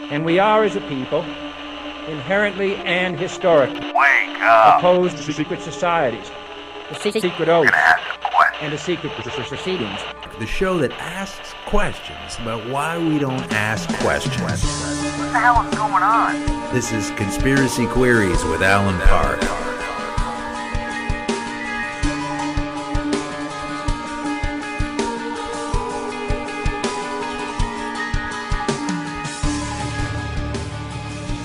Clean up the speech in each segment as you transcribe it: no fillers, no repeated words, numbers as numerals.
And we are, as a people, inherently and historically Wake up. opposed to secret societies, the secret oaths, and the secret proceedings. The show that asks questions about why we don't ask questions. What the hell is going on? This is Conspiracy Queries with Alan Park.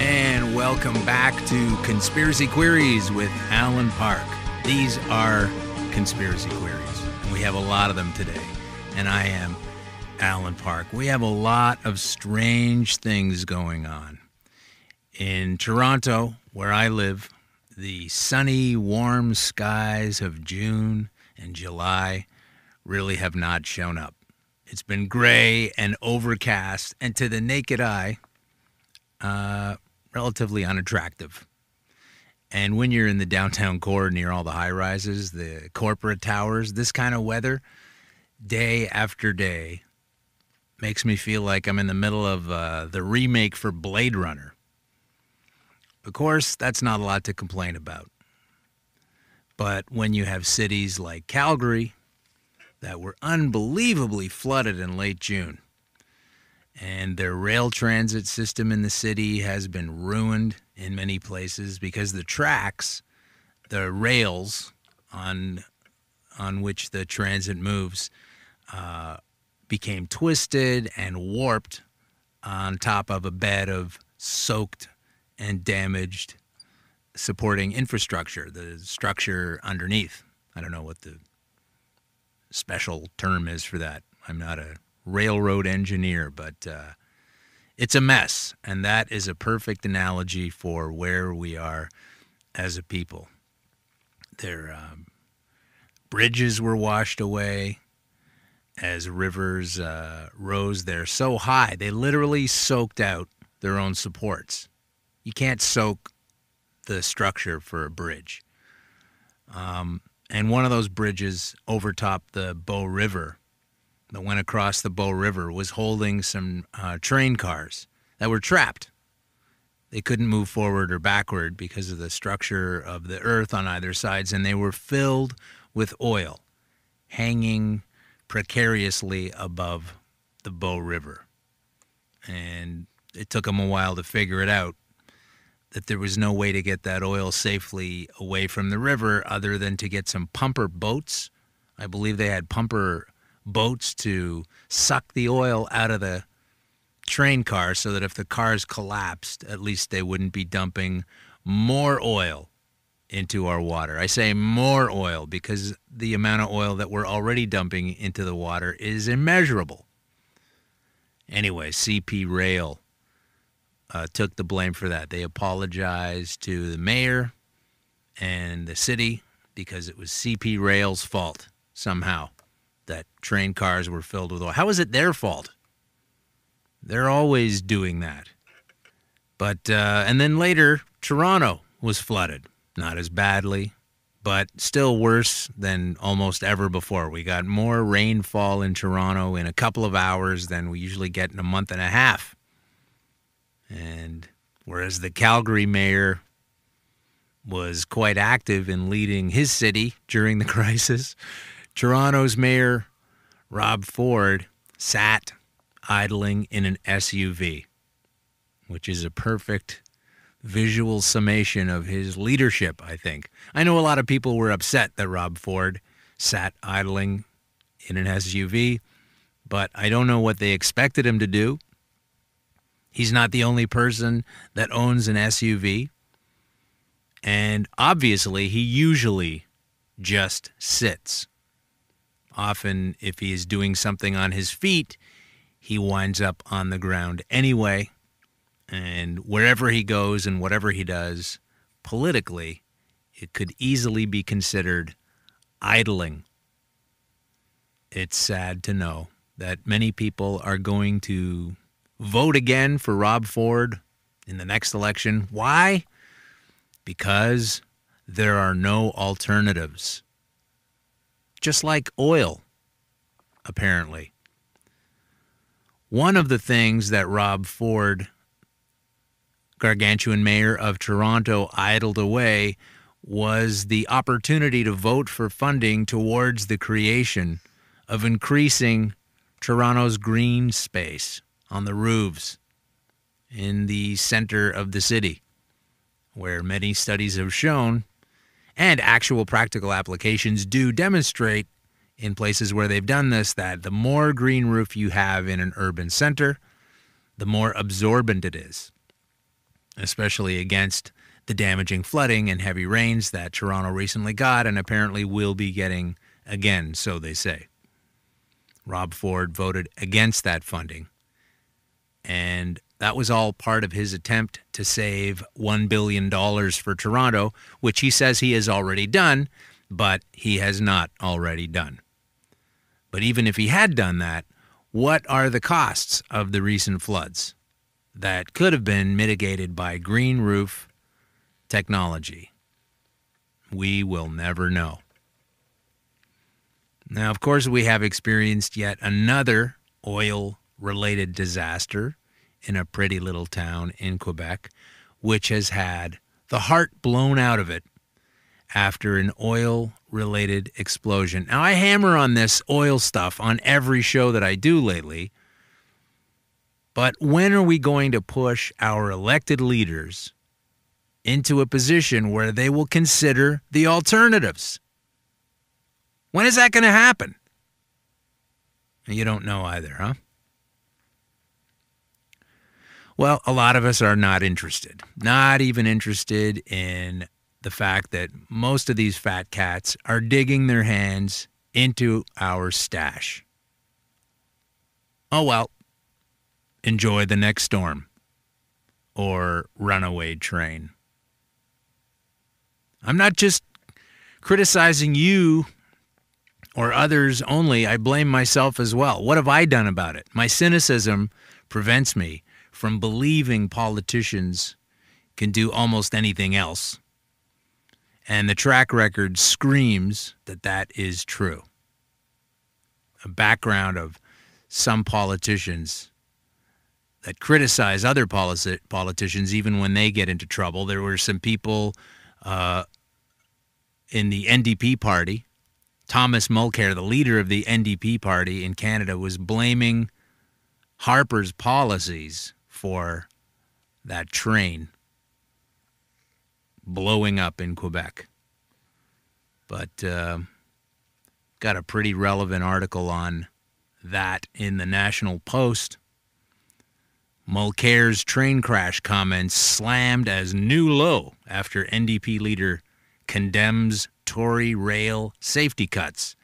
And welcome back to Conspiracy Queries with Alan Park. These are Conspiracy Queries, and we have a lot of them today. And I am Alan Park. We have a lot of strange things going on. In Toronto, where I live, the sunny, warm skies of June and July really have not shown up. It's been gray and overcast, and to the naked eye, relatively unattractive. And when you're in the downtown core near all the high-rises, the corporate towers, this kind of weather, day after day, makes me feel like I'm in the middle of the remake for Blade Runner. Of course, that's not a lot to complain about. But when you have cities like Calgary that were unbelievably flooded in late June, and their rail transit system in the city has been ruined in many places because the tracks, the rails on which the transit moves, became twisted and warped on top of a bed of soaked and damaged supporting infrastructure, the structure underneath. I don't know what the special term is for that. I'm not a railroad engineer, but it's a mess, and that is a perfect analogy for where we are as a people. Their bridges were washed away as rivers rose. They're so high, they literally soaked out their own supports. You can't soak the structure for a bridge. And one of those bridges overtopped the Bow River that went across the Bow River was holding some train cars that were trapped. They couldn't move forward or backward because of the structure of the earth on either sides, and they were filled with oil hanging precariously above the Bow River. And it took them a while to figure it out that there was no way to get that oil safely away from the river other than to get some pumper boats. I believe they had pumper boats to suck the oil out of the train car so that if the cars collapsed, at least they wouldn't be dumping more oil into our water. I say more oil because the amount of oil that we're already dumping into the water is immeasurable. Anyway, CP Rail took the blame for that. They apologized to the mayor and the city because it was CP Rail's fault somehow that train cars were filled with oil. How is it their fault? They're always doing that. But and then later, Toronto was flooded. Not as badly, but still worse than almost ever before. We got more rainfall in Toronto in a couple of hours than we usually get in a month and a half. And whereas the Calgary mayor was quite active in leading his city during the crisis, Toronto's mayor, Rob Ford, sat idling in an SUV, which is a perfect visual summation of his leadership, I think. I know a lot of people were upset that Rob Ford sat idling in an SUV, but I don't know what they expected him to do. He's not the only person that owns an SUV, and obviously he usually just sits. Often, if he is doing something on his feet, he winds up on the ground anyway. And wherever he goes and whatever he does, politically, it could easily be considered idling. It's sad to know that many people are going to vote again for Rob Ford in the next election. Why? Because there are no alternatives. Just like oil, apparently. One of the things that Rob Ford gargantuan mayor of Toronto idled away was the opportunity to vote for funding towards the creation of increasing Toronto's green space on the roofs in the center of the city, where many studies have shown, and actual practical applications do demonstrate in places where they've done this, that the more green roof you have in an urban center, the more absorbent it is, especially against the damaging flooding and heavy rains that Toronto recently got and apparently will be getting again, so they say. Rob Ford voted against that funding, and that was all part of his attempt to save $1 billion for Toronto, which he says he has already done, but he has not already done. But even if he had done that, what are the costs of the recent floods that could have been mitigated by green roof technology? We will never know. Now, of course, we have experienced yet another oil-related disaster in a pretty little town in Quebec, which has had the heart blown out of it after an oil-related explosion. Now, I hammer on this oil stuff on every show that I do lately, but when are we going to push our elected leaders into a position where they will consider the alternatives? When is that going to happen? You don't know either, huh? Well, a lot of us are not interested. Not even interested in the fact that most of these fat cats are digging their hands into our stash. Oh well, enjoy the next storm or runaway train. I'm not just criticizing you or others only. I blame myself as well. What have I done about it? My cynicism prevents me from believing politicians can do almost anything else. And the track record screams that that is true. A background of some politicians that criticize other politicians even when they get into trouble. There were some people in the NDP party. Thomas Mulcair, the leader of the NDP party in Canada, was blaming Harper's policies for that train blowing up in Quebec. But got a pretty relevant article on that in the National Post. Mulcair's train crash comments slammed as new low after NDP leader condemns Tory rail safety cuts.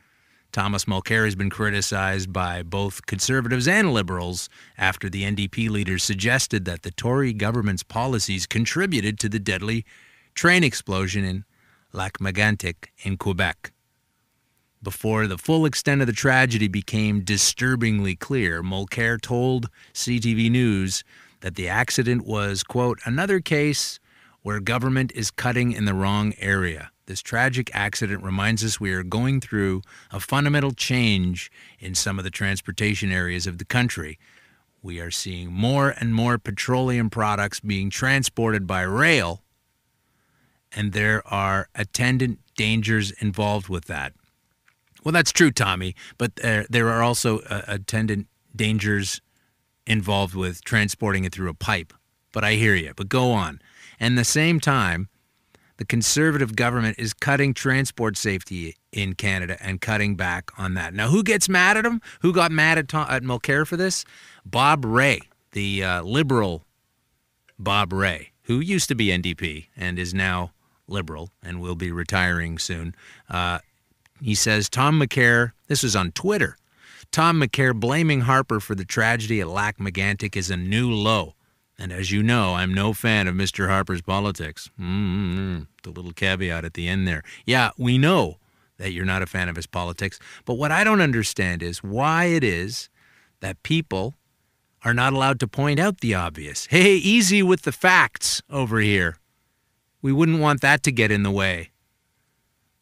Thomas Mulcair has been criticized by both Conservatives and Liberals after the NDP leader suggested that the Tory government's policies contributed to the deadly train explosion in Lac-Megantic in Quebec. Before the full extent of the tragedy became disturbingly clear, Mulcair told CTV News that the accident was, quote, another case where government is cutting in the wrong area. This tragic accident reminds us we are going through a fundamental change in some of the transportation areas of the country. We are seeing more and more petroleum products being transported by rail, and there are attendant dangers involved with that. Well, that's true, Tommy, but there are also attendant dangers involved with transporting it through a pipe. But I hear you. But go on. And at the same time, the Conservative government is cutting transport safety in Canada and cutting back on that. Now, who gets mad at him? Who got mad at Mulcair for this? Bob Rae, the Liberal Bob Rae, who used to be NDP and is now Liberal and will be retiring soon. He says Tom Mulcair, this was on Twitter, Tom Mulcair blaming Harper for the tragedy at Lac-Megantic is a new low. And as you know, I'm no fan of Mr. Harper's politics. The little caveat at the end there. Yeah, we know that you're not a fan of his politics. But what I don't understand is why it is that people are not allowed to point out the obvious. Hey, easy with the facts over here. We wouldn't want that to get in the way.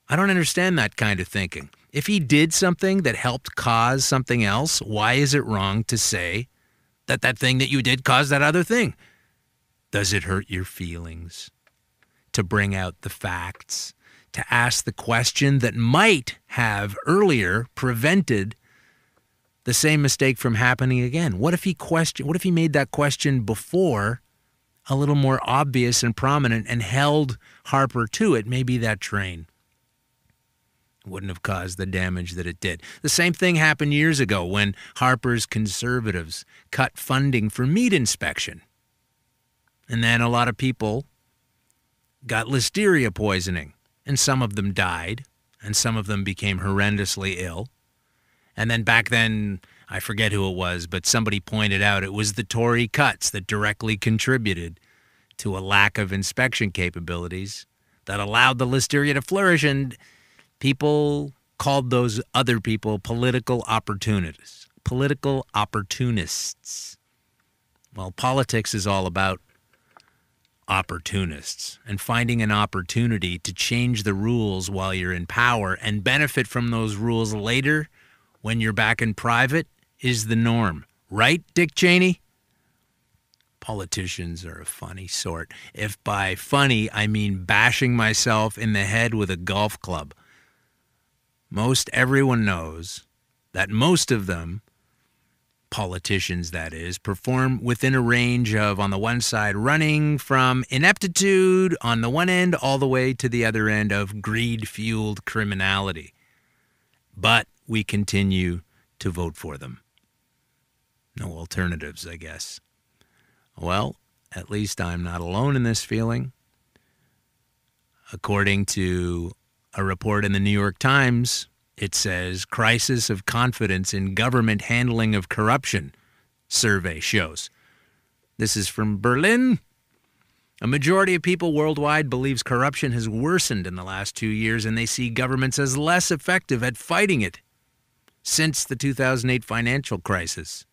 I don't understand that kind of thinking. If he did something that helped cause something else, why is it wrong to say that that thing that you did caused that other thing? Does it hurt your feelings to bring out the facts, to ask the question that might have earlier prevented the same mistake from happening again? What if he made that question before, a little more obvious and prominent, and held Harper to it? Maybe that train wouldn't have caused the damage that it did. The same thing happened years ago when Harper's conservatives cut funding for meat inspection. And then a lot of people got listeria poisoning, and some of them died, and some of them became horrendously ill. And then back then, I forget who it was, but somebody pointed out it was the Tory cuts that directly contributed to a lack of inspection capabilities that allowed the listeria to flourish, and people called those other people political opportunists. Political opportunists. Well, politics is all about opportunists and finding an opportunity to change the rules while you're in power and benefit from those rules later when you're back in private is the norm. Right, Dick Cheney? Politicians are a funny sort. If by funny, I mean bashing myself in the head with a golf club. Most everyone knows that most of them, politicians that is, perform within a range of, on the one side, running from ineptitude on the one end all the way to the other end of greed-fueled criminality. But we continue to vote for them. No alternatives, I guess. Well, at least I'm not alone in this feeling. According to a report in the New York Times, it says, crisis of confidence in government handling of corruption, survey shows. This is from Berlin. A majority of people worldwide believes corruption has worsened in the last 2 years, and they see governments as less effective at fighting it since the 2008 financial crisis.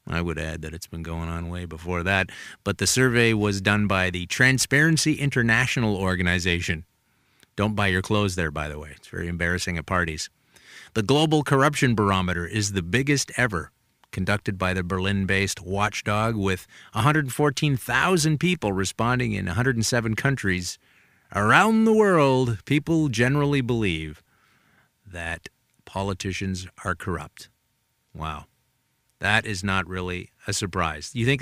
I would add that it's been going on way before that, but the survey was done by the Transparency International organization. Don't buy your clothes there, by the way. It's very embarrassing at parties. The Global Corruption Barometer is the biggest ever, conducted by the Berlin-based watchdog, with 114,000 people responding in 107 countries. Around the world, people generally believe that politicians are corrupt. Wow. That is not really a surprise. You think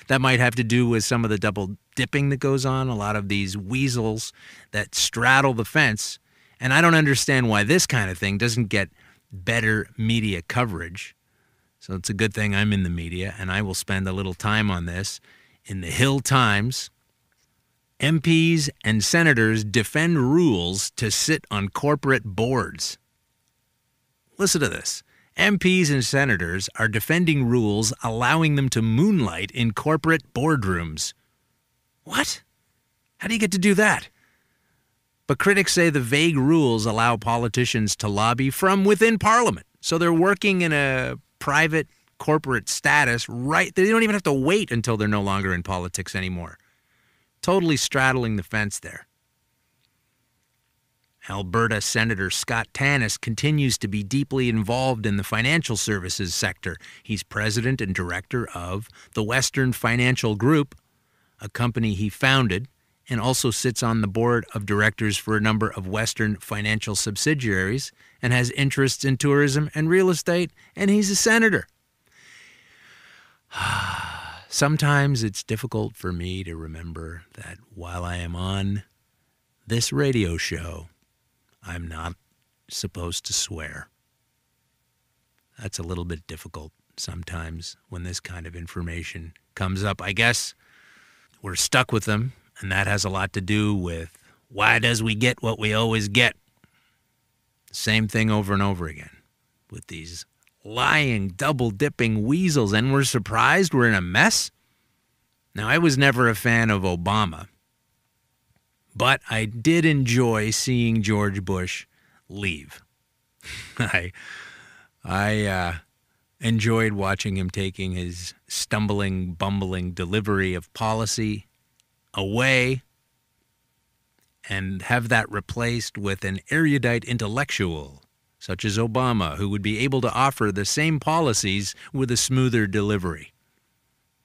that might have to do with some of the double dipping that goes on, a lot of these weasels that straddle the fence. And I don't understand why this kind of thing doesn't get better media coverage. So it's a good thing I'm in the media, and I will spend a little time on this. In the Hill Times, MPs and senators defend rules to sit on corporate boards. Listen to this. MPs and senators are defending rules allowing them to moonlight in corporate boardrooms. What? How do you get to do that? But critics say the vague rules allow politicians to lobby from within Parliament. So they're working in a private corporate status, right? They don't even have to wait until they're no longer in politics anymore. Totally straddling the fence there. Alberta Senator Scott Tanis continues to be deeply involved in the financial services sector. He's president and director of the Western Financial Group, a company he founded, and also sits on the board of directors for a number of Western financial subsidiaries and has interests in tourism and real estate, and he's a senator. Sometimes it's difficult for me to remember that while I am on this radio show, I'm not supposed to swear. That's a little bit difficult sometimes when this kind of information comes up. I guess we're stuck with them, and that has a lot to do with why does we get what we always get? Same thing over and over again with these lying, double-dipping weasels, and we're surprised we're in a mess? Now, I was never a fan of Obama, but I did enjoy seeing George Bush leave. I enjoyed watching him taking his stumbling, bumbling delivery of policy away and have that replaced with an erudite intellectual such as Obama, who would be able to offer the same policies with a smoother delivery.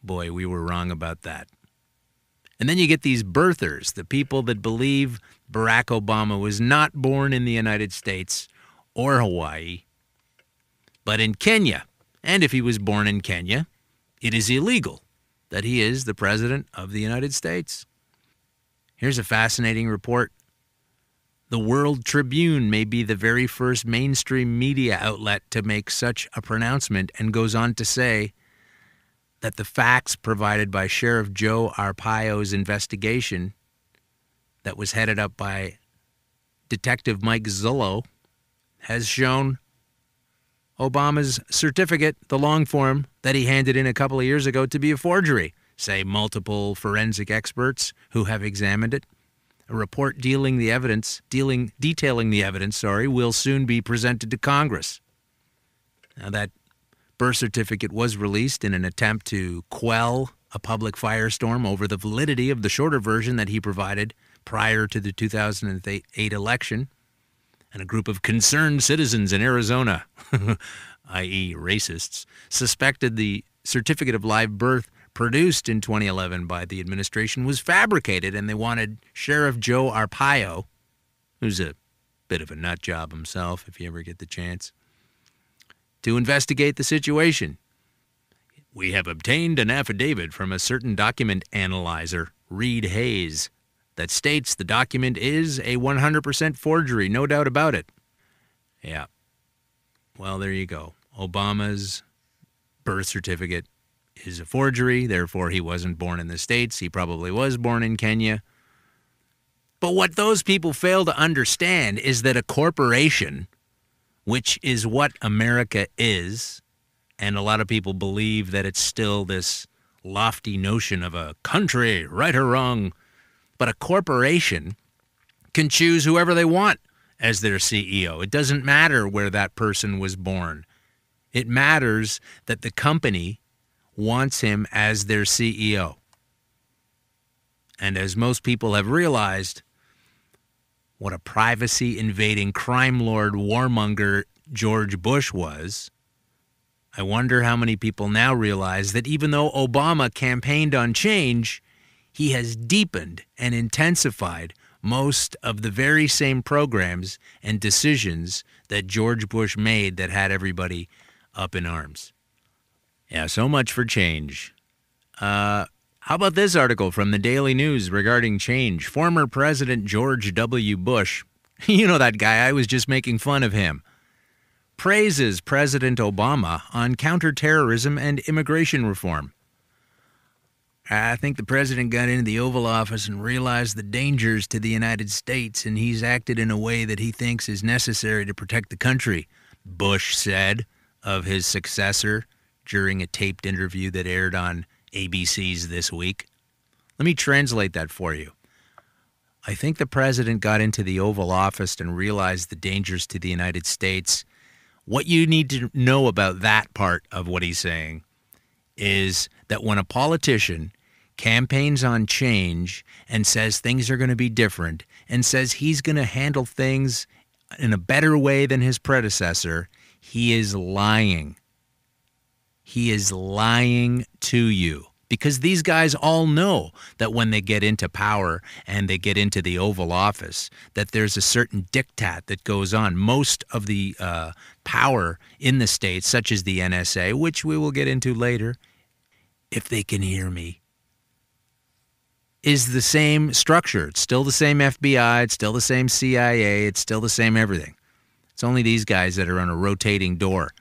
Boy, we were wrong about that. And then you get these birthers, the people that believe Barack Obama was not born in the United States or Hawaii, but in Kenya. And if he was born in Kenya, it is illegal that he is the president of the United States. Here's a fascinating report. The World Tribune may be the very first mainstream media outlet to make such a pronouncement, and goes on to say that the facts provided by Sheriff Joe Arpaio's investigation that was headed up by Detective Mike Zullo has shown Obama's certificate, the long form that he handed in a couple of years ago, to be a forgery, say multiple forensic experts who have examined it. A report detailing the evidence, will soon be presented to Congress. Now, that birth certificate was released in an attempt to quell a public firestorm over the validity of the shorter version that he provided prior to the 2008 election. And a group of concerned citizens in Arizona, i.e. racists, suspected the certificate of live birth produced in 2011 by the administration was fabricated, and they wanted Sheriff Joe Arpaio, who's a bit of a nut job himself if you ever get the chance, to investigate the situation. We have obtained an affidavit from a certain document analyzer, Reed Hayes, that states the document is a 100% forgery, no doubt about it. Yeah. Well, there you go. Obama's birth certificate is a forgery, therefore he wasn't born in the States. He probably was born in Kenya. But what those people fail to understand is that a corporation, which is what America is, and a lot of people believe that it's still this lofty notion of a country, right or wrong, but a corporation can choose whoever they want as their CEO. It doesn't matter where that person was born. It matters that the company wants him as their CEO. And as most people have realized, what a privacy-invading crime lord warmonger George Bush was, I wonder how many people now realize that even though Obama campaigned on change, he has deepened and intensified most of the very same programs and decisions that George Bush made that had everybody up in arms. Yeah, so much for change. How about this article from the Daily News regarding change? Former President George W. Bush, you know that guy, I was just making fun of him, praises President Obama on counterterrorism and immigration reform. I think the president got into the Oval Office and realized the dangers to the United States, and he's acted in a way that he thinks is necessary to protect the country, Bush said of his successor during a taped interview that aired on ABC's This Week. Let me translate that for you. I think the president got into the Oval Office and realized the dangers to the United States. What you need to know about that part of what he's saying is that when a politician campaigns on change and says things are going to be different and says he's going to handle things in a better way than his predecessor, he is lying. He is lying to you. Because these guys all know that when they get into power and they get into the Oval Office, that there's a certain diktat that goes on. Most of the power in the states, such as the NSA, which we will get into later, if they can hear me, is the same structure. It's still the same FBI. It's still the same CIA. It's still the same everything. It's only these guys that are on a rotating door.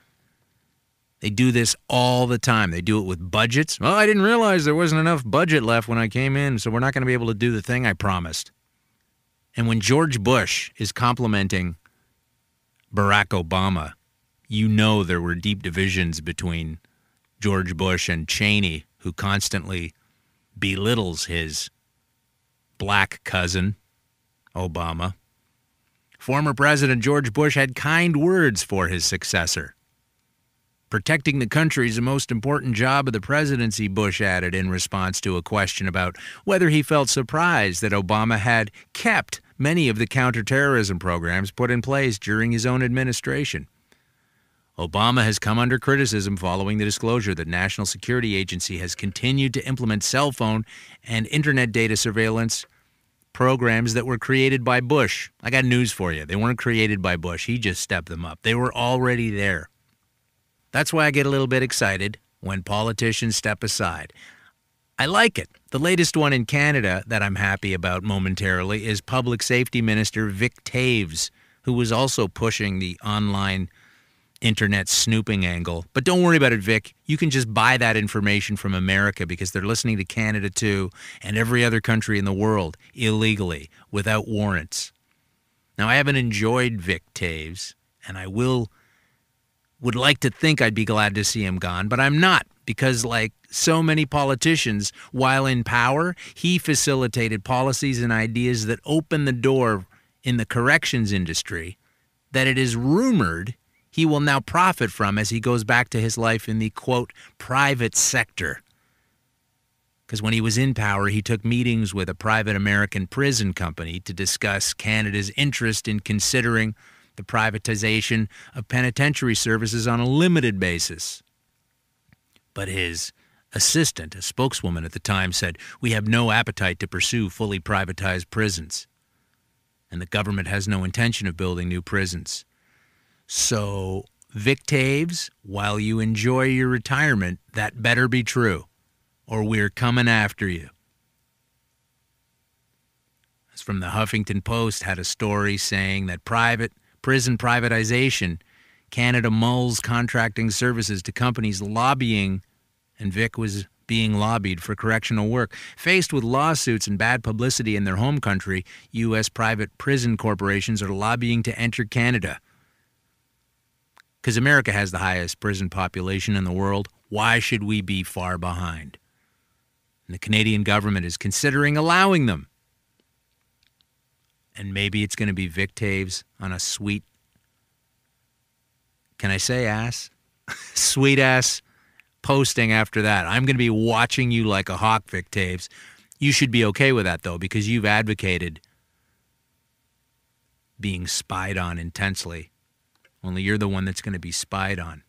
They do this all the time. They do it with budgets. Well, I didn't realize there wasn't enough budget left when I came in, so we're not going to be able to do the thing I promised. And when George Bush is complimenting Barack Obama, you know there were deep divisions between George Bush and Cheney, who constantly belittles his black cousin, Obama. Former President George Bush had kind words for his successor. Protecting the country is the most important job of the presidency, Bush added in response to a question about whether he felt surprised that Obama had kept many of the counterterrorism programs put in place during his own administration. Obama has come under criticism following the disclosure that National Security Agency has continued to implement cell phone and internet data surveillance programs that were created by Bush. I got news for you. They weren't created by Bush. He just stepped them up. They were already there. That's why I get a little bit excited when politicians step aside. I like it. The latest one in Canada that I'm happy about momentarily is Public Safety Minister Vic Taves, who was also pushing the online internet snooping angle. But don't worry about it, Vic. You can just buy that information from America because they're listening to Canada too and every other country in the world illegally without warrants. Now, I haven't enjoyed Vic Taves, and I would like to think I'd be glad to see him gone, but I'm not, because like so many politicians, while in power, he facilitated policies and ideas that opened the door in the corrections industry that it is rumored he will now profit from as he goes back to his life in the, quote, private sector. Because when he was in power, he took meetings with a private American prison company to discuss Canada's interest in considering the privatization of penitentiary services on a limited basis. But his assistant, a spokeswoman at the time, said, "We have no appetite to pursue fully privatized prisons, and the government has no intention of building new prisons." So, Vic Taves, while you enjoy your retirement, that better be true, or we're coming after you. As from the Huffington Post had a story saying that prison privatization, Canada mulls contracting services to companies lobbying, and Vic was being lobbied for correctional work. Faced with lawsuits and bad publicity in their home country, U.S. private prison corporations are lobbying to enter Canada. Because America has the highest prison population in the world, why should we be far behind? And the Canadian government is considering allowing them. And maybe it's going to be Vic Taves on a sweet, can I say ass? Sweet ass posting after that. I'm going to be watching you like a hawk, Vic Taves. You should be okay with that, though, because you've advocated being spied on intensely. Only you're the one that's going to be spied on.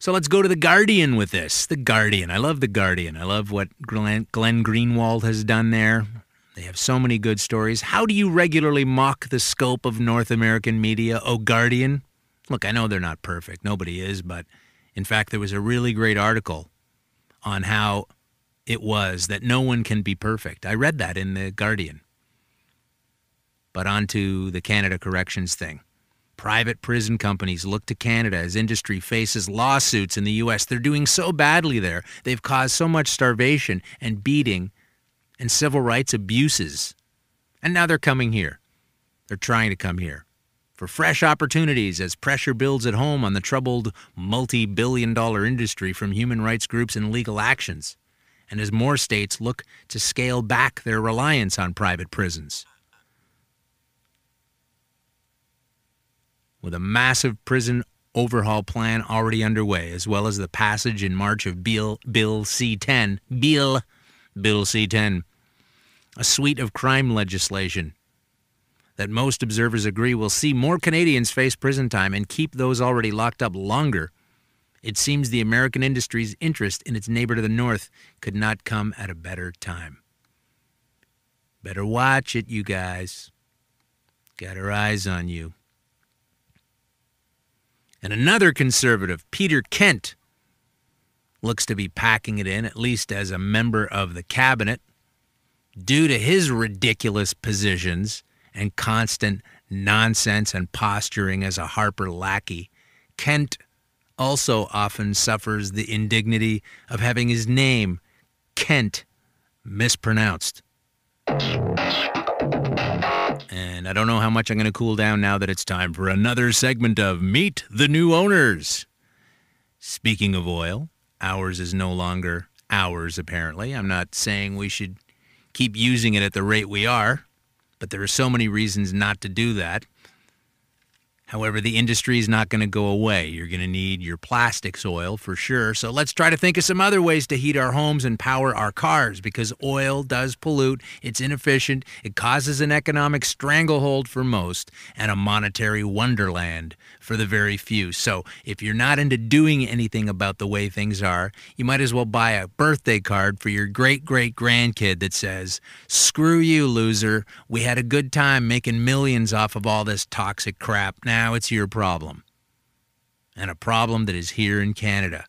So let's go to The Guardian with this. The Guardian. I love The Guardian. I love what Glenn Greenwald has done there. They have so many good stories. How do you regularly mock the scope of North American media, O Guardian? Look, I know they're not perfect. Nobody is, but in fact, there was a really great article on how it was that no one can be perfect. I read that in The Guardian. But on to the Canada corrections thing. Private prison companies look to Canada as industry faces lawsuits in the U.S. They're doing so badly there. They've caused so much starvation and beating and civil rights abuses. And now they're coming here. They're trying to come here for fresh opportunities as pressure builds at home on the troubled multi-billion-dollar industry from human rights groups and legal actions, and as more states look to scale back their reliance on private prisons. With a massive prison overhaul plan already underway, as well as the passage in March of Bill C-10, Bill C-10, a suite of crime legislation that most observers agree will see more Canadians face prison time and keep those already locked up longer. It seems the American industry's interest in its neighbor to the north could not come at a better time. Better watch it, you guys. Got our eyes on you. And another conservative, Peter Kent, looks to be packing it in, at least as a member of the cabinet, due to his ridiculous positions and constant nonsense and posturing as a Harper lackey. Kent also often suffers the indignity of having his name, Kent, mispronounced. And I don't know how much I'm going to cool down now that it's time for another segment of Meet the New Owners. Speaking of oil, ours is no longer ours, apparently. I'm not saying we should keep using it at the rate we are, but there are so many reasons not to do that. However, the industry is not going to go away. You're going to need your plastics oil for sure. So let's try to think of some other ways to heat our homes and power our cars, because oil does pollute. It's inefficient. It causes an economic stranglehold for most and a monetary wonderland for the very few. So if you're not into doing anything about the way things are, you might as well buy a birthday card for your great-great-grandkid that says, "Screw you, loser. We had a good time making millions off of all this toxic crap. Now it's your problem." And a problem that is here in Canada.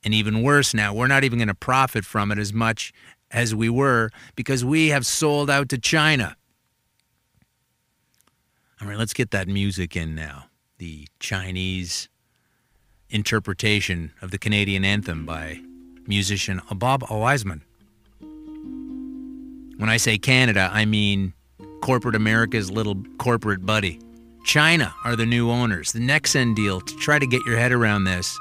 And even worse now, we're not even going to profit from it as much as we were because we have sold out to China. All right, let's get that music in now. The Chinese interpretation of the Canadian anthem by musician Bob Wiseman. When I say Canada, I mean corporate America's little corporate buddy. China are the new owners. The Nexen deal, to try to get your head around this,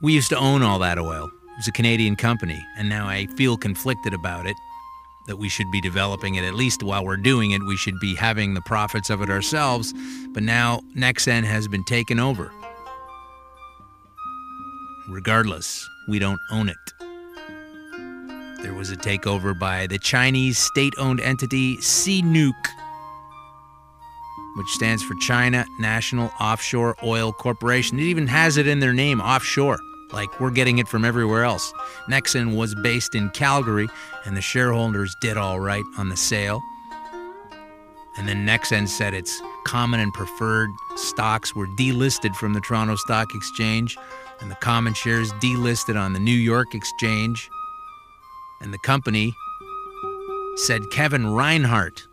we used to own all that oil. It was a Canadian company, and now I feel conflicted about it, that we should be developing it. At least while we're doing it, we should be having the profits of it ourselves. But now Nexen has been taken over. Regardless, we don't own it. There was a takeover by the Chinese state-owned entity CNOOC, which stands for China National Offshore Oil Corporation. It even has it in their name, offshore, like we're getting it from everywhere else. Nexen was based in Calgary, and the shareholders did all right on the sale. And then Nexen said its common and preferred stocks were delisted from the Toronto Stock Exchange, and the common shares delisted on the New York Exchange. And the company said Kevin Reinhart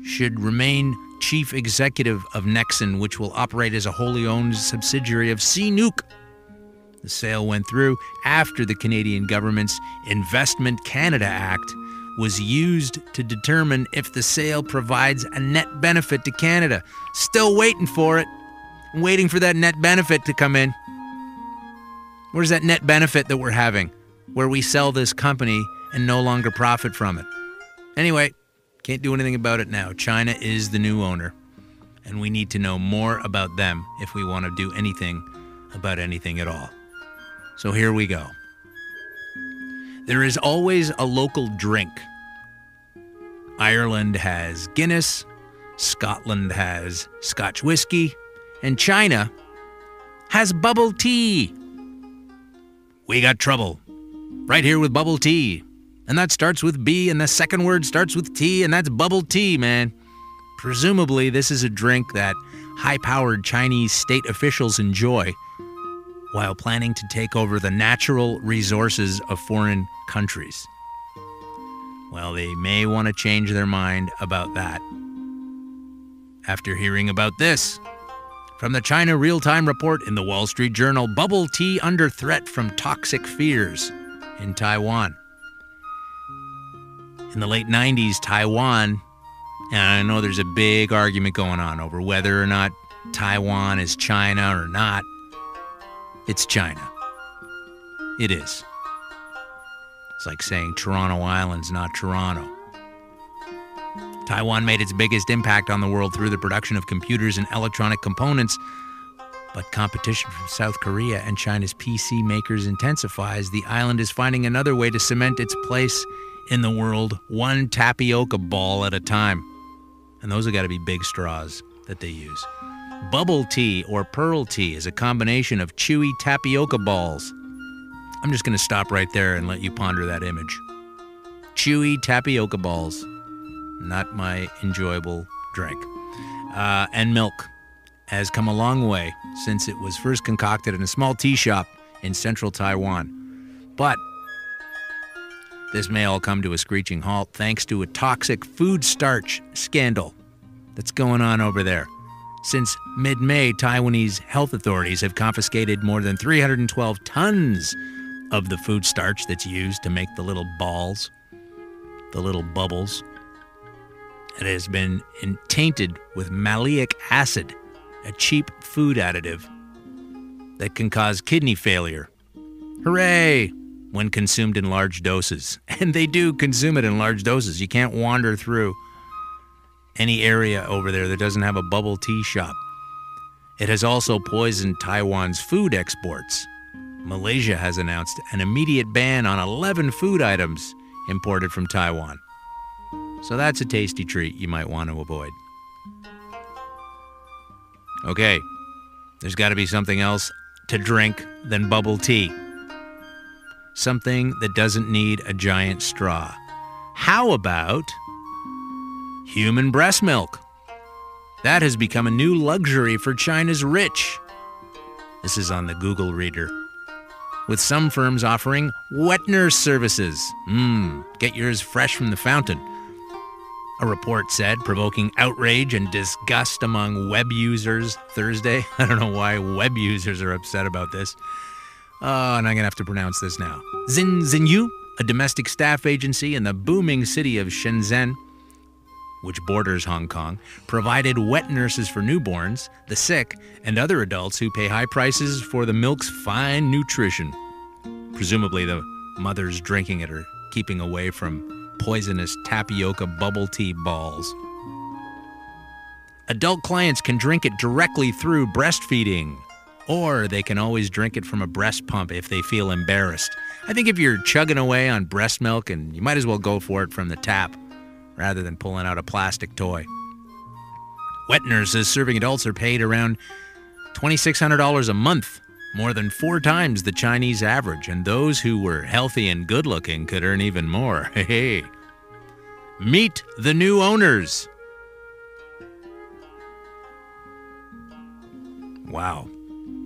should remain chief executive of Nexen, which will operate as a wholly owned subsidiary of CNOOC. The sale went through after the Canadian government's Investment Canada Act was used to determine if the sale provides a net benefit to Canada. Still waiting for it. Waiting for that net benefit to come in. Where's that net benefit that we're having, where we sell this company and no longer profit from it? Anyway, can't do anything about it now. China is the new owner, and we need to know more about them if we want to do anything about anything at all. So here we go. There is always a local drink. Ireland has Guinness, Scotland has Scotch whiskey, and China has bubble tea. We got trouble right here with bubble tea. And that starts with B, and the second word starts with T, and that's bubble tea, man. Presumably, this is a drink that high-powered Chinese state officials enjoy while planning to take over the natural resources of foreign countries. Well, they may want to change their mind about that after hearing about this. From the China Real-Time Report in the Wall Street Journal, bubble tea under threat from toxic fears in Taiwan. In the late 90s, Taiwan, and I know there's a big argument going on over whether or not Taiwan is China or not. It's China. It is. It's like saying Toronto Island's not Toronto. Taiwan made its biggest impact on the world through the production of computers and electronic components, but competition from South Korea and China's PC makers intensifies. The island is finding another way to cement its place in the world, one tapioca ball at a time. And those have got to be big straws that they use. Bubble tea or pearl tea is a combination of chewy tapioca balls. I'm just going to stop right there and let you ponder that image. Chewy tapioca balls. Not my enjoyable drink. And milk has come a long way since it was first concocted in a small tea shop in central Taiwan. But this may all come to a screeching halt thanks to a toxic food starch scandal that's going on over there. Since mid-May, Taiwanese health authorities have confiscated more than 312 tons of the food starch that's used to make the little balls, the little bubbles. It has been tainted with malic acid, a cheap food additive that can cause kidney failure. Hooray! When consumed in large doses. And they do consume it in large doses. You can't wander through any area over there that doesn't have a bubble tea shop. It has also poisoned Taiwan's food exports. Malaysia has announced an immediate ban on 11 food items imported from Taiwan. So that's a tasty treat you might want to avoid. Okay, there's got to be something else to drink than bubble tea. Something that doesn't need a giant straw. How about human breast milk? That has become a new luxury for China's rich. This is on the Google Reader. With some firms offering wet nurse services. Get yours fresh from the fountain. A report said, provoking outrage and disgust among web users Thursday. I don't know why web users are upset about this. Oh, and I'm going to have to pronounce this now. Xinyu, a domestic staff agency in the booming city of Shenzhen, which borders Hong Kong, provided wet nurses for newborns, the sick, and other adults who pay high prices for the milk's fine nutrition. Presumably the mothers drinking it are keeping away from poisonous tapioca bubble tea balls. Adult clients can drink it directly through breastfeeding, or they can always drink it from a breast pump if they feel embarrassed. I think if you're chugging away on breast milk, and you might as well go for it from the tap, rather than pulling out a plastic toy. Wet nurses serving adults are paid around $2,600 a month, more than 4 times the Chinese average, and those who were healthy and good-looking could earn even more. Hey, meet the new owners. Wow,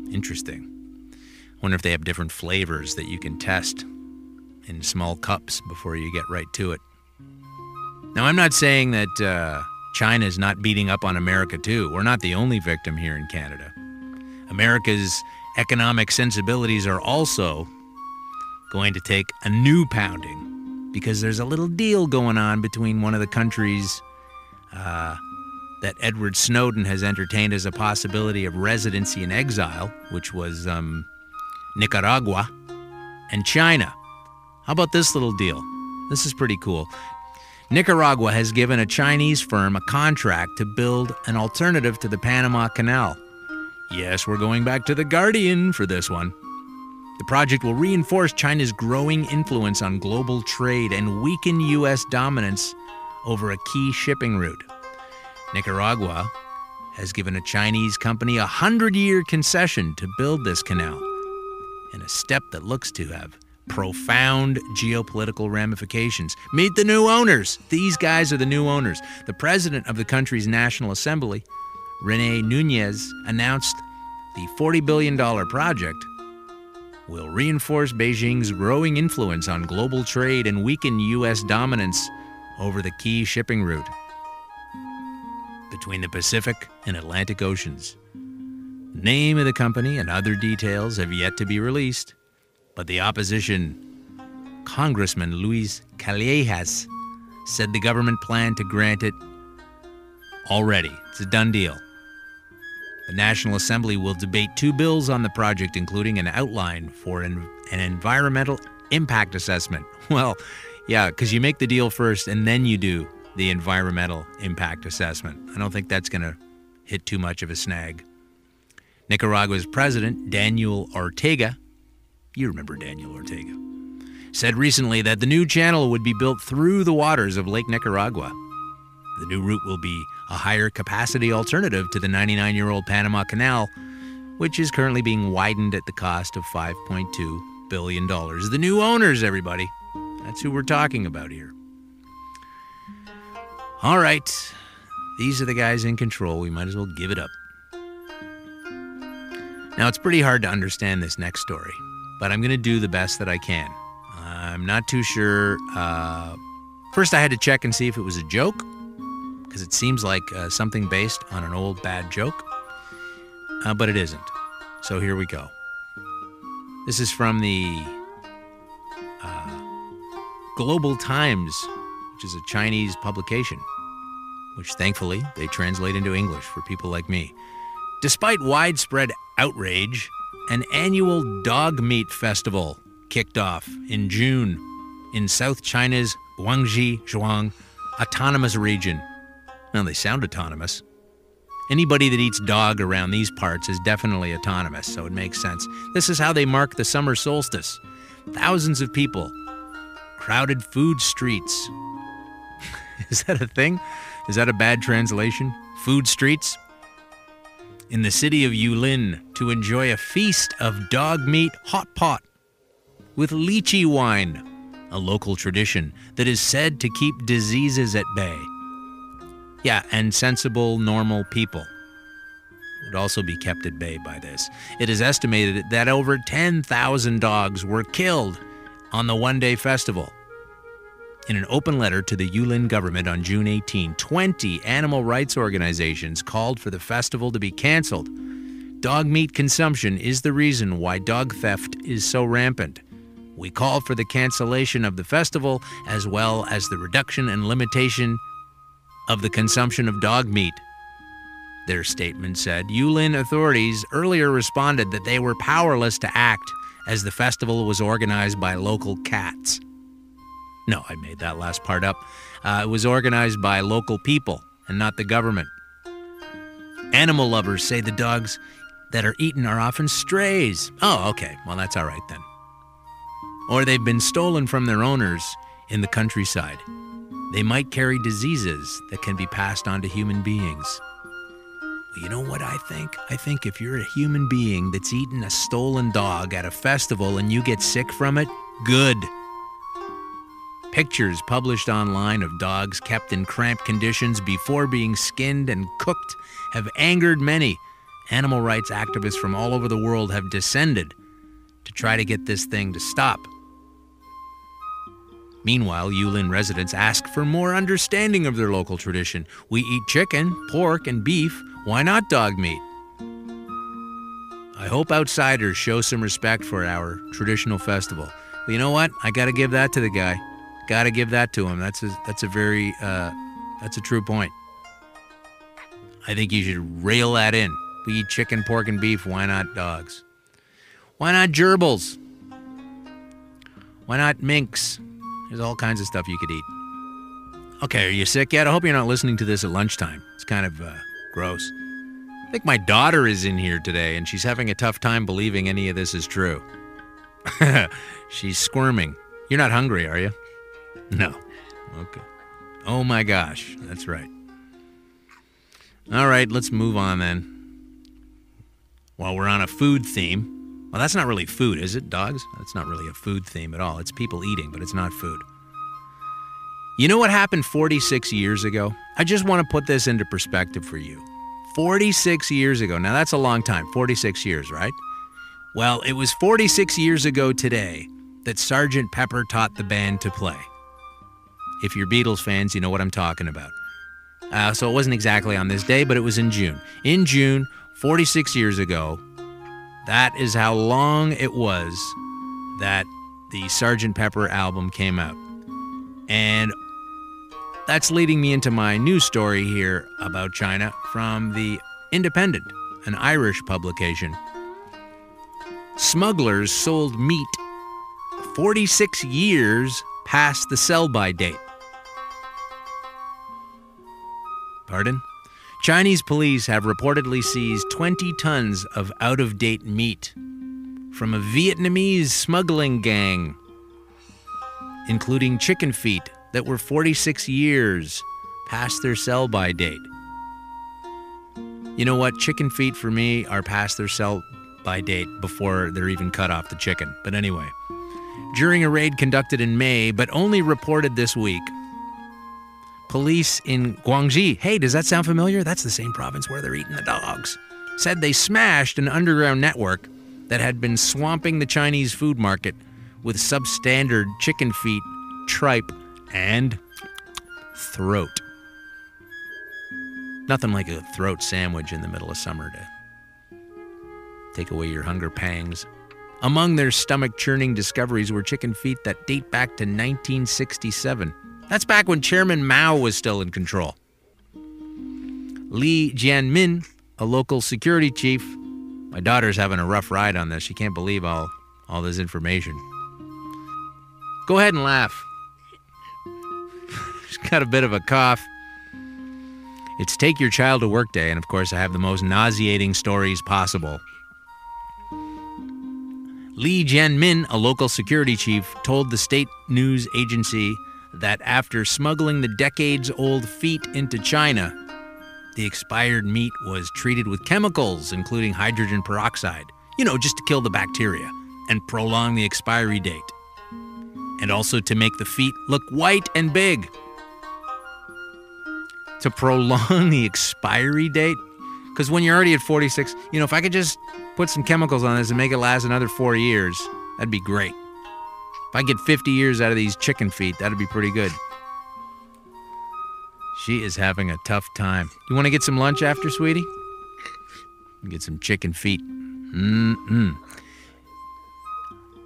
interesting. Wonder if they have different flavors that you can test in small cups before you get right to it. Now, I'm not saying that China is not beating up on America, too. We're not the only victim here in Canada. America's economic sensibilities are also going to take a new pounding because there's a little deal going on between one of the countries that Edward Snowden has entertained as a possibility of residency in exile, which was Nicaragua, and China. How about this little deal? This is pretty cool. Nicaragua has given a Chinese firm a contract to build an alternative to the Panama Canal. Yes, we're going back to The Guardian for this one. The project will reinforce China's growing influence on global trade and weaken U.S. dominance over a key shipping route. Nicaragua has given a Chinese company a 100-year concession to build this canal, in a step that looks to have profound geopolitical ramifications. Meet the new owners. These guys are the new owners. The president of the country's National Assembly, René Nunez, announced the $40 billion project will reinforce Beijing's growing influence on global trade and weaken U.S. dominance over the key shipping route between the Pacific and Atlantic Oceans. The name of the company and other details have yet to be released, but the opposition Congressman Luis Callejas said the government planned to grant it already. It's a done deal. The National Assembly will debate 2 bills on the project, including an outline for an environmental impact assessment. Well, yeah, because you make the deal first and then you do the environmental impact assessment. I don't think that's going to hit too much of a snag. Nicaragua's president, Daniel Ortega, you remember Daniel Ortega, said recently that the new channel would be built through the waters of Lake Nicaragua. The new route will be a higher capacity alternative to the 99-year-old Panama Canal, which is currently being widened at the cost of $5.2 billion. The new owners, everybody. That's who we're talking about here. All right. These are the guys in control. We might as well give it up. Now, it's pretty hard to understand this next story, but I'm going to do the best that I can. I'm not too sure. First, I had to check and see if it was a joke, because it seems like something based on an old bad joke, but it isn't. So here we go. This is from the Global Times, which is a Chinese publication, which thankfully they translate into English for people like me. Despite widespread outrage, an annual dog meat festival kicked off in June in South China's Guangxi Zhuang Autonomous Region. Well, they sound autonomous. Anybody that eats dog around these parts is definitely autonomous, so it makes sense. This is how they mark the summer solstice. Thousands of people. Crowded food streets. Is that a thing? Is that a bad translation? Food streets? In the city of Yulin to enjoy a feast of dog meat hot pot with lychee wine, a local tradition that is said to keep diseases at bay. Yeah, and sensible, normal people would also be kept at bay by this. It is estimated that over 10,000 dogs were killed on the one-day festival. In an open letter to the Yulin government on June 18, 20 animal rights organizations called for the festival to be canceled. Dog meat consumption is the reason why dog theft is so rampant. We call for the cancellation of the festival as well as the reduction and limitation of the consumption of dog meat. Their statement said Yulin authorities earlier responded that they were powerless to act as the festival was organized by local cats. No, I made that last part up. It was organized by local people and not the government. Animal lovers say the dogs that are eaten are often strays. Oh, okay. Well, that's all right then. Or they've been stolen from their owners in the countryside. They might carry diseases that can be passed on to human beings. Well, you know what I think? I think if you're a human being that's eaten a stolen dog at a festival and you get sick from it, good. Pictures published online of dogs kept in cramped conditions before being skinned and cooked have angered many. Animal rights activists from all over the world have descended to try to get this thing to stop. Meanwhile, Yulin residents ask for more understanding of their local tradition. We eat chicken, pork, and beef. Why not dog meat? I hope outsiders show some respect for our traditional festival. But you know what? I got to give that to the guy. Got to give that to him. That's a true point. I think you should rail that in. We eat chicken, pork, and beef. Why not dogs? Why not gerbils? Why not minks? There's all kinds of stuff you could eat. Okay, are you sick yet? I hope you're not listening to this at lunchtime. It's kind of gross. I think my daughter is in here today, and she's having a tough time believing any of this is true. She's squirming. You're not hungry, are you? No. Okay. Oh my gosh, that's right. All right, let's move on then. While we're on a food theme, well, that's not really food, is it, dogs? That's not really a food theme at all. It's people eating, but it's not food. You know what happened 46 years ago? I just want to put this into perspective for you. 46 years ago. Now, that's a long time. 46 years, right? Well, it was 46 years ago today that Sgt. Pepper taught the band to play. If you're Beatles fans, you know what I'm talking about. So it wasn't exactly on this day, but it was in June. In June, 46 years ago, that is how long it was that the Sgt. Pepper album came out. And that's leading me into my news story here about China from The Independent, an Irish publication. Smugglers sold meat 46 years past the sell-by date. Pardon? Chinese police have reportedly seized 20 tons of out-of-date meat from a Vietnamese smuggling gang, including chicken feet that were 46 years past their sell-by date. You know what? Chicken feet for me are past their sell-by date before they're even cut off the chicken. But anyway, during a raid conducted in May, but only reported this week, police in Guangxi, hey, does that sound familiar? That's the same province where they're eating the dogs, said they smashed an underground network that had been swamping the Chinese food market with substandard chicken feet, tripe, and throat. Nothing like a throat sandwich in the middle of summer to take away your hunger pangs. Among their stomach-churning discoveries were chicken feet that date back to 1967. That's back when Chairman Mao was still in control. Li Jianmin, a local security chief, my daughter's having a rough ride on this. She can't believe all this information. Go ahead and laugh. She's got a bit of a cough. It's Take Your Child to Work Day, and of course I have the most nauseating stories possible. Lee Jianmin, a local security chief, told the state news agency that after smuggling the decades-old feet into China, the expired meat was treated with chemicals, including hydrogen peroxide, just to kill the bacteria and prolong the expiry date. And also to make the feet look white and big. To prolong the expiry date? Because when you're already at 46, if I could just put some chemicals on this and make it last another 4 years, that'd be great. If I get 50 years out of these chicken feet, that'd be pretty good. She is having a tough time. You want to get some lunch after, sweetie? Get some chicken feet.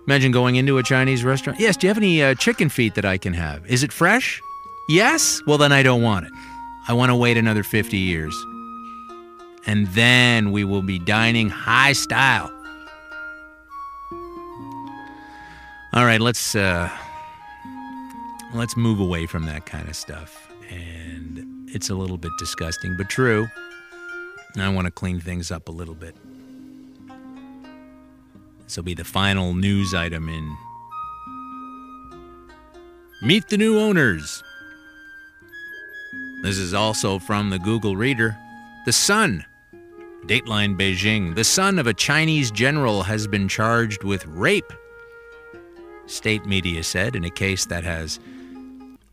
Imagine going into a Chinese restaurant. Yes, do you have any chicken feet that I can have? Is it fresh? Yes? Well, then I don't want it. I want to wait another 50 years. And then we will be dining high style. All right, let's move away from that kind of stuff. And it's a little bit disgusting, but true. And I want to clean things up a little bit. This will be the final news item in Meet the New Owners. This is also from the Google Reader. The son, Dateline Beijing, the son of a Chinese general has been charged with rape. State media said in a case that has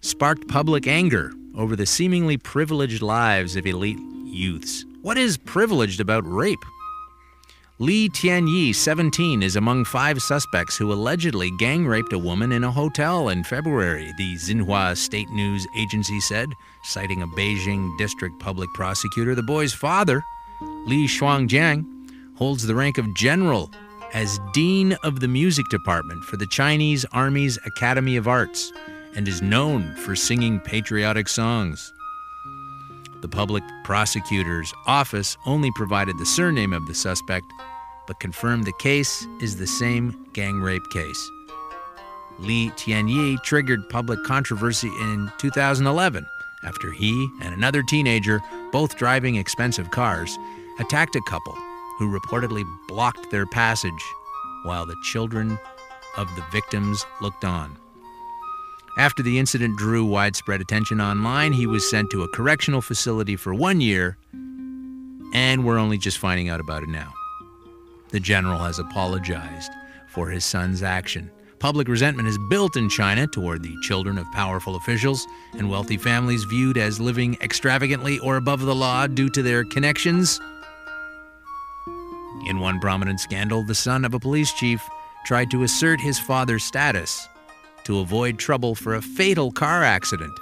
sparked public anger over the seemingly privileged lives of elite youths. What is privileged about rape? Li Tianyi, 17, is among 5 suspects who allegedly gang-raped a woman in a hotel in February, the Xinhua State News Agency said, citing a Beijing district public prosecutor. The boy's father, Li Shuangjiang, holds the rank of general as dean of the music department for the Chinese Army's Academy of Arts and is known for singing patriotic songs. The public prosecutor's office only provided the surname of the suspect, but confirmed the case is the same gang rape case. Li Tianyi triggered public controversy in 2011 after he and another teenager, both driving expensive cars, attacked a couple who reportedly blocked their passage while the children of the victims looked on. After the incident drew widespread attention online, he was sent to a correctional facility for 1 year, and we're only just finding out about it now. The general has apologized for his son's action. Public resentment is built in China toward the children of powerful officials and wealthy families viewed as living extravagantly or above the law due to their connections. In one prominent scandal, the son of a police chief tried to assert his father's status to avoid trouble for a fatal car accident.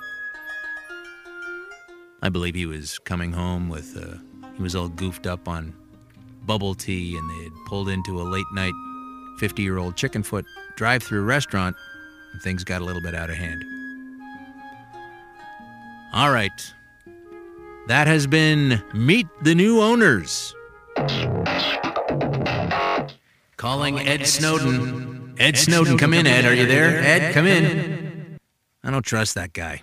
I believe he was coming home with, he was all goofed up on bubble tea, and they had pulled into a late-night 50-year-old chicken foot drive-through restaurant, and things got a little bit out of hand. All right. That has been Meet the New Owners. Calling Ed Snowden. Ed Snowden, come in, Ed. Are you there? Ed, come in. I don't trust that guy.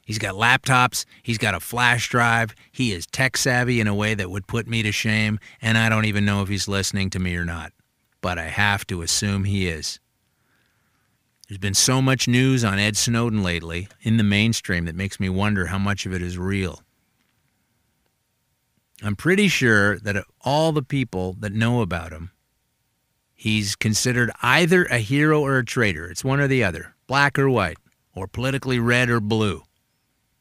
He's got laptops. He's got a flash drive. He is tech savvy in a way that would put me to shame, and I don't even know if he's listening to me or not. But I have to assume he is. There's been so much news on Ed Snowden lately in the mainstream that makes me wonder how much of it is real. I'm pretty sure that of all the people that know about him, he's considered either a hero or a traitor. It's one or the other, black or white, or politically red or blue.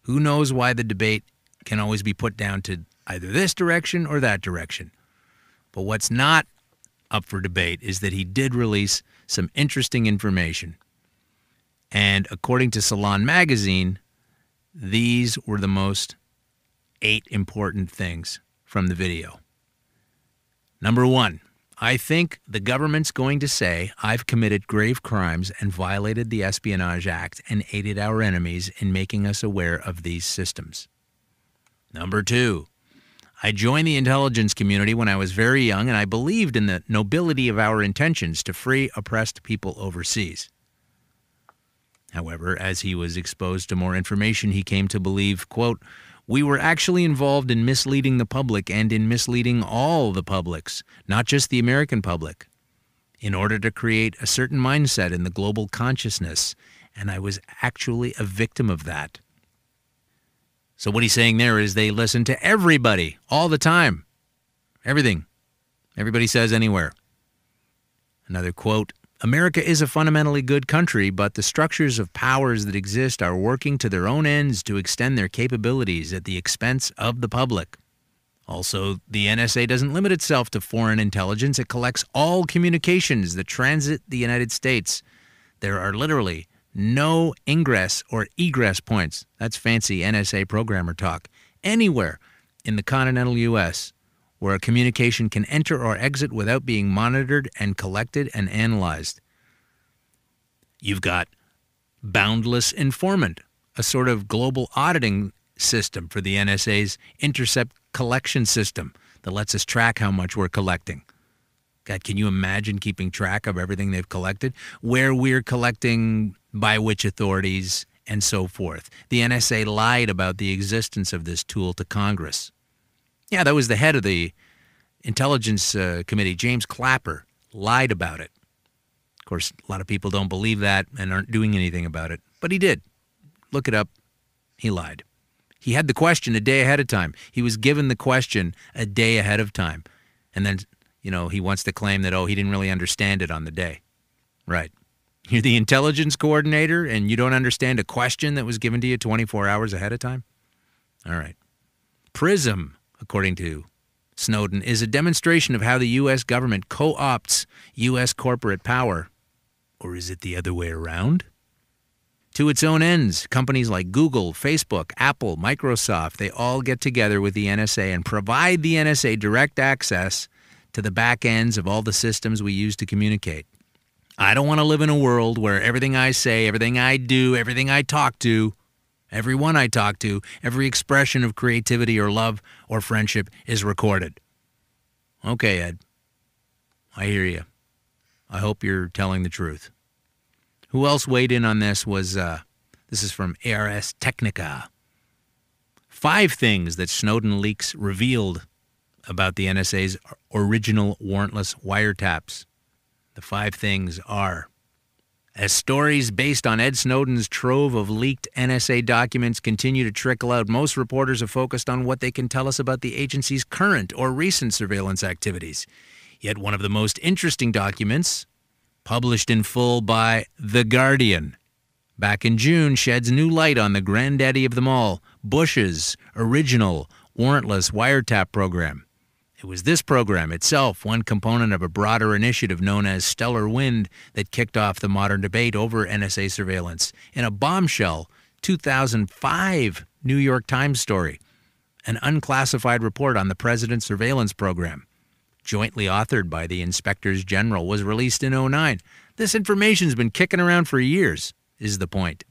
Who knows why the debate can always be put down to either this direction or that direction. But what's not up for debate is that he did release some interesting information. And according to Salon magazine, these were the most 8 important things from the video. Number 1. I think the government's going to say I've committed grave crimes and violated the Espionage Act and aided our enemies in making us aware of these systems. Number 2, I joined the intelligence community when I was very young, and I believed in the nobility of our intentions to free oppressed people overseas. However, as he was exposed to more information, he came to believe, quote, We were actually involved in misleading the public and in misleading all the publics, not just the American public, in order to create a certain mindset in the global consciousness, and I was actually a victim of that. So what he's saying there is they listen to everybody all the time. Everything. Everybody says anywhere. Another quote, America is a fundamentally good country, but the structures of powers that exist are working to their own ends to extend their capabilities at the expense of the public. Also, the NSA doesn't limit itself to foreign intelligence. It collects all communications that transit the United States. There are literally no ingress or egress points. That's fancy NSA programmer talk. Anywhere in the continental U.S. where a communication can enter or exit without being monitored and collected and analyzed. You've got Boundless Informant, a sort of global auditing system for the NSA's intercept collection system that lets us track how much we're collecting. God, can you imagine keeping track of everything they've collected? Where we're collecting, by which authorities, and so forth. The NSA lied about the existence of this tool to Congress. Yeah, that was the head of the Intelligence Committee, James Clapper, lied about it. Of course, a lot of people don't believe that and aren't doing anything about it, but he did. Look it up. He lied. He had the question a day ahead of time. He was given the question a day ahead of time. And then, he wants to claim that, he didn't really understand it on the day. Right. You're the intelligence coordinator and you don't understand a question that was given to you 24 hours ahead of time? All right. PRISM, according to Snowden, is a demonstration of how the U.S. government co-opts U.S. corporate power. Or is it the other way around? To its own ends, companies like Google, Facebook, Apple, Microsoft, they all get together with the NSA and provide the NSA direct access to the back ends of all the systems we use to communicate. I don't want to live in a world where everything I say, everything I do, everything I talk to, everyone I talk to, every expression of creativity or love or friendship is recorded. Okay, Ed. I hear you. I hope you're telling the truth. Who else weighed in on this was, this is from ARS Technica. 5 things that Snowden leaks revealed about the NSA's original warrantless wiretaps. The 5 things are: as stories based on Ed Snowden's trove of leaked NSA documents continue to trickle out, most reporters have focused on what they can tell us about the agency's current or recent surveillance activities. Yet one of the most interesting documents, published in full by The Guardian, back in June, sheds new light on the granddaddy of them all, Bush's original warrantless wiretap program. It was this program itself, one component of a broader initiative known as Stellar Wind, that kicked off the modern debate over NSA surveillance. In a bombshell 2005 New York Times story, an unclassified report on the president's surveillance program, jointly authored by the inspectors general, was released in 2009. This information's been kicking around for years, is the point.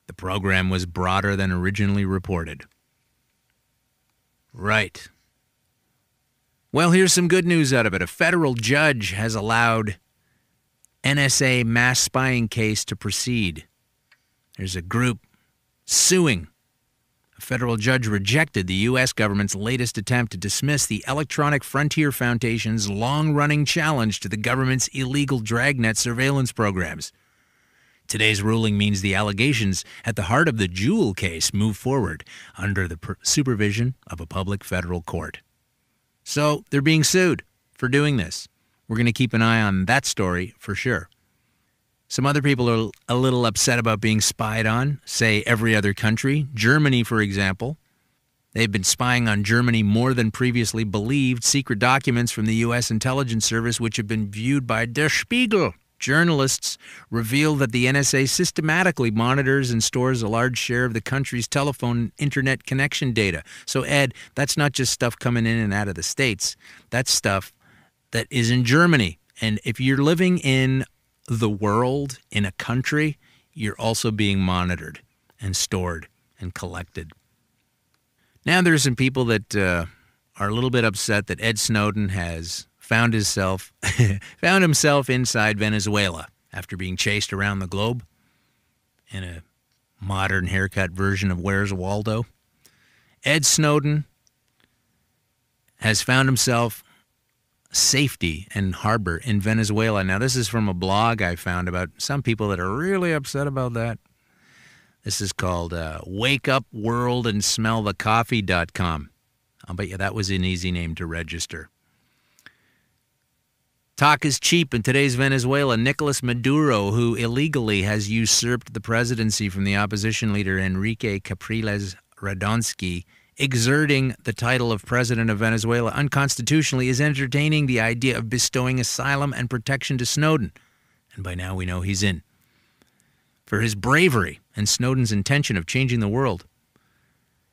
The program was broader than originally reported. Right. Well, here's some good news out of it. A federal judge has allowed NSA mass spying case to proceed. There's a group suing. A federal judge rejected the U.S. government's latest attempt to dismiss the Electronic Frontier Foundation's long-running challenge to the government's illegal dragnet surveillance programs. Today's ruling means the allegations at the heart of the Jewel case move forward under the supervision of a public federal court. So they're being sued for doing this. We're going to keep an eye on that story for sure. Some other people are a little upset about being spied on, say every other country. Germany, for example. They've been spying on Germany more than previously believed. Secret documents from the U.S. intelligence service, which have been viewed by Der Spiegel journalists, reveal that the NSA systematically monitors and stores a large share of the country's telephone and internet connection data. So, Ed, that's not just stuff coming in and out of the States. That's stuff that is in Germany. And if you're living in the world, in a country, you're also being monitored and stored and collected. Now there's some people that are a little bit upset that Ed Snowden has found himself inside Venezuela after being chased around the globe in a modern haircut version of Where's Waldo. Ed Snowden has found himself safety and harbor in Venezuela. Now, this is from a blog I found about some people that are really upset about that. This is called wakeupworldandsmellthecoffee.com. I'll bet you that was an easy name to register. Talk is cheap in today's Venezuela. Nicolas Maduro, who illegally has usurped the presidency from the opposition leader Enrique Capriles Radonsky, exerting the title of president of Venezuela unconstitutionally, is entertaining the idea of bestowing asylum and protection to Snowden. And by now we know he's in. For his bravery and Snowden's intention of changing the world.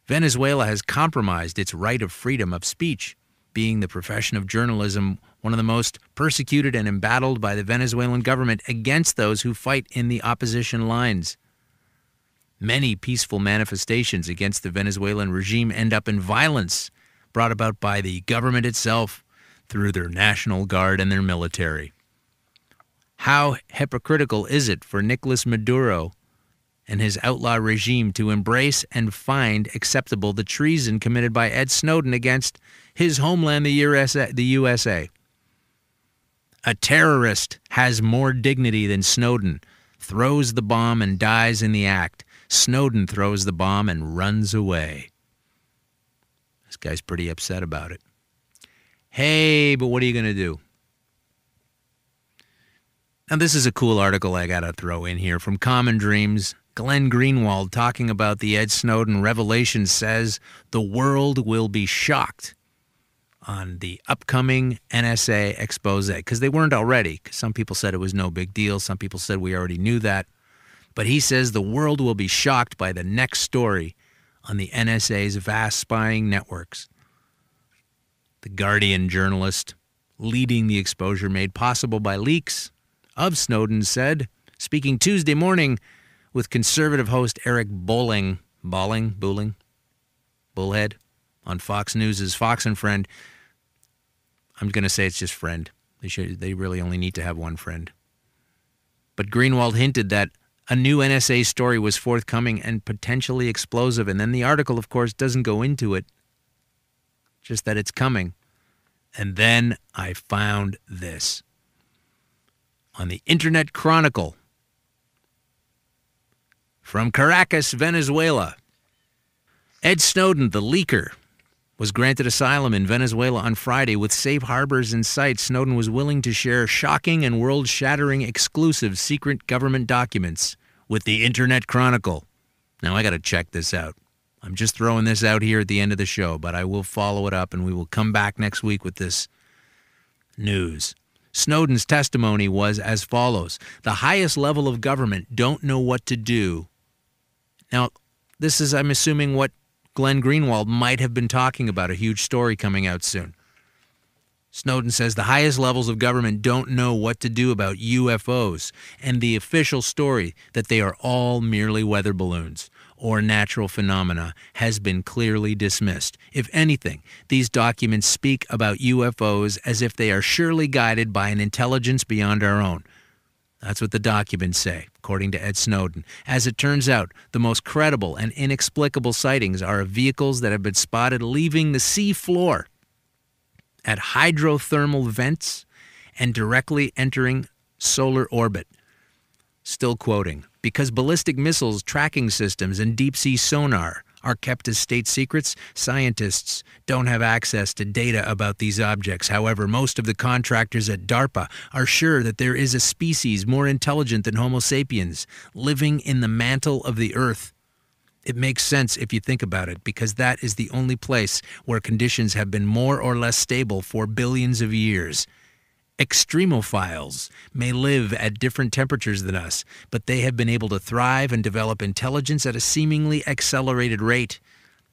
Venezuela has compromised its right of freedom of speech, being the profession of journalism one of the most persecuted and embattled by the Venezuelan government against those who fight in the opposition lines. Many peaceful manifestations against the Venezuelan regime end up in violence brought about by the government itself through their National Guard and their military. How hypocritical is it for Nicolas Maduro and his outlaw regime to embrace and find acceptable the treason committed by Ed Snowden against his homeland, the USA? A terrorist has more dignity than Snowden, throws the bomb and dies in the act. Snowden throws the bomb and runs away. This guy's pretty upset about it. Hey, but what are you going to do? Now, this is a cool article I got to throw in here from Common Dreams. Glenn Greenwald, talking about the Ed Snowden revelation, says the world will be shocked on the upcoming NSA expose, because they weren't already, because some people said it was no big deal. Some people said we already knew that. But he says the world will be shocked by the next story on the NSA's vast spying networks. The Guardian journalist leading the exposure made possible by leaks of Snowden said, speaking Tuesday morning with conservative host Eric Bullhead on Fox News' Fox and Friend. I'm going to say it's just friend. They really only need to have one friend. But Greenwald hinted that a new NSA story was forthcoming and potentially explosive. And then the article, of course, doesn't go into it, just that it's coming. And then I found this. On the Internet Chronicle from Caracas, Venezuela. Ed Snowden, the leaker, was granted asylum in Venezuela on Friday with safe harbors in sight. Snowden was willing to share shocking and world-shattering exclusive secret government documents with the Internet Chronicle. Now, I got to check this out. I'm just throwing this out here at the end of the show, but I will follow it up and we will come back next week with this news. Snowden's testimony was as follows. The highest level of government don't know what to do. Now, this is, I'm assuming, what Glenn Greenwald might have been talking about, a huge story coming out soon. Snowden says the highest levels of government don't know what to do about UFOs and the official story that they are all merely weather balloons or natural phenomena has been clearly dismissed. If anything, these documents speak about UFOs as if they are surely guided by an intelligence beyond our own. That's what the documents say, according to Ed Snowden. As it turns out, the most credible and inexplicable sightings are of vehicles that have been spotted leaving the sea floor at hydrothermal vents and directly entering solar orbit. Still quoting, because ballistic missiles tracking systems and deep-sea sonar are kept as state secrets, scientists don't have access to data about these objects. However, most of the contractors at DARPA are sure that there is a species more intelligent than Homo sapiens living in the mantle of the Earth. It makes sense if you think about it, because that is the only place where conditions have been more or less stable for billions of years. Extremophiles may live at different temperatures than us, but they have been able to thrive and develop intelligence at a seemingly accelerated rate.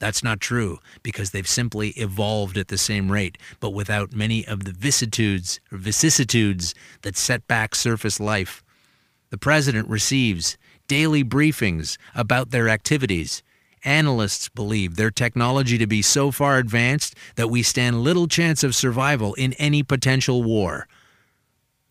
That's not true, because they've simply evolved at the same rate, but without many of the vicissitudes that set back surface life. The president receives daily briefings about their activities. Analysts believe their technology to be so far advanced that we stand little chance of survival in any potential war.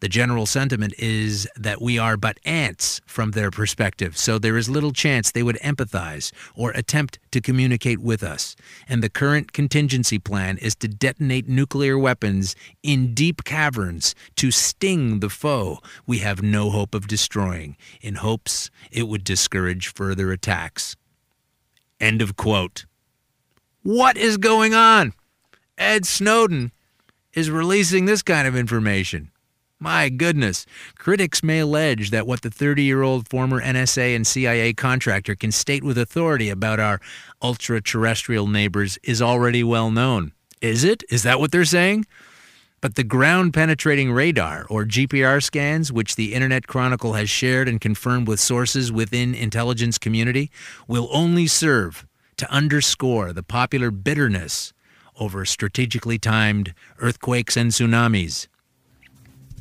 The general sentiment is that we are but ants from their perspective, so there is little chance they would empathize or attempt to communicate with us. And the current contingency plan is to detonate nuclear weapons in deep caverns to sting the foe we have no hope of destroying, in hopes it would discourage further attacks. End of quote. What is going on? Ed Snowden is releasing this kind of information. My goodness. Critics may allege that what the 30-year-old former NSA and CIA contractor can state with authority about our ultra-terrestrial neighbors is already well known. Is it? Is that what they're saying? But the ground-penetrating radar, or GPR scans, which the Internet Chronicle has shared and confirmed with sources within intelligence community, will only serve to underscore the popular bitterness over strategically timed earthquakes and tsunamis.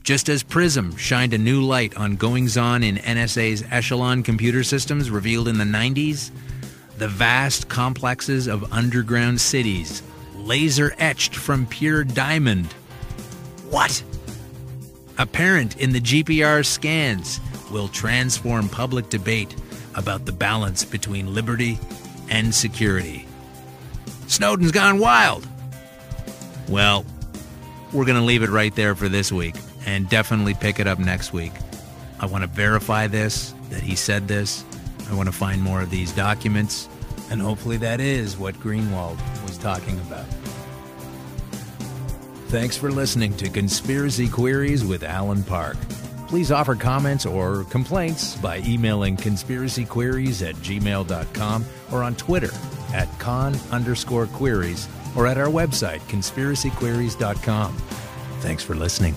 Just as PRISM shined a new light on goings-on in NSA's Echelon computer systems revealed in the 90s, the vast complexes of underground cities, laser-etched from pure diamond. What? Apparent in the GPR scans will transform public debate about the balance between liberty and security. Snowden's gone wild. Well, we're going to leave it right there for this week and definitely pick it up next week. I want to verify this, that he said this. I want to find more of these documents, and hopefully that is what Greenwald was talking about. Thanks for listening to Conspiracy Queries with Alan Park. Please offer comments or complaints by emailing conspiracyqueries@gmail.com or on Twitter @con_queries or at our website, conspiracyqueries.com. Thanks for listening.